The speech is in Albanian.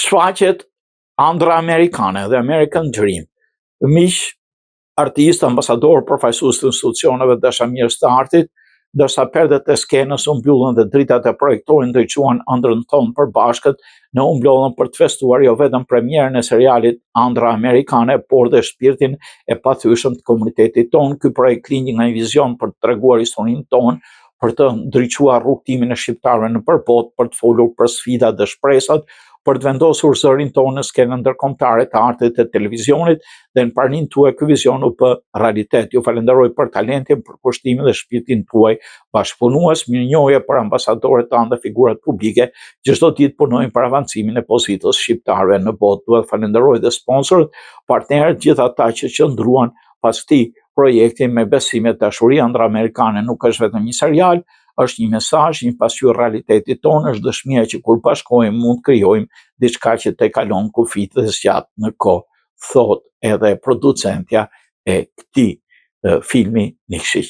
shfaqet ëndra amerikane dhe American Dream. Miq, artist, ambasador, përfaqësues të institucioneve dashamirës të artit, ndërsa perdet e skenës u mbyllën dhe dritat e projektorit ndriçuan ëndrrën tonë përbashkët, ne u mblodhëm për të festuar jo vetëm premierën e serialit Ëndra Amerikane, por dhe shpirtin e pathyeshëm të komunitetit tonë. Ky projekt lindi nga një vizion për të treguar historinë tonë, për të ndriçuar rrugtimin e shqiptarëve nëpër botë, për të folur për sfidat dhe shpresat, për të vendosur zërin tonë në skenën ndërkombëtare të artit të televizionit, dhe në praninë tuaj ky vizion u bë realitet. Ju falenderoj për talentin, për kushtimin dhe shpirtin tuaj bashkëpunues. Mirënjohje për ambasadorët tanë dhe figurat publike. Çdo ditë punojnë për avancimin e pozitës shqiptarëve në botë. Duhet falenderoj dhe sponsorët, partnerët, gjithë ata që qëndruan pas këtij projekti me besim e dashuri. Ëndra Amerikane nuk është vetëm një serial, është një mesazh, një pasqyrë realitetit tonë, është dëshmia që kur bashkohemi mund të krijojmë diçka që të kalon kufit dhe zgjat në kohë, thot edhe producentja e këtij filmi Nikshi.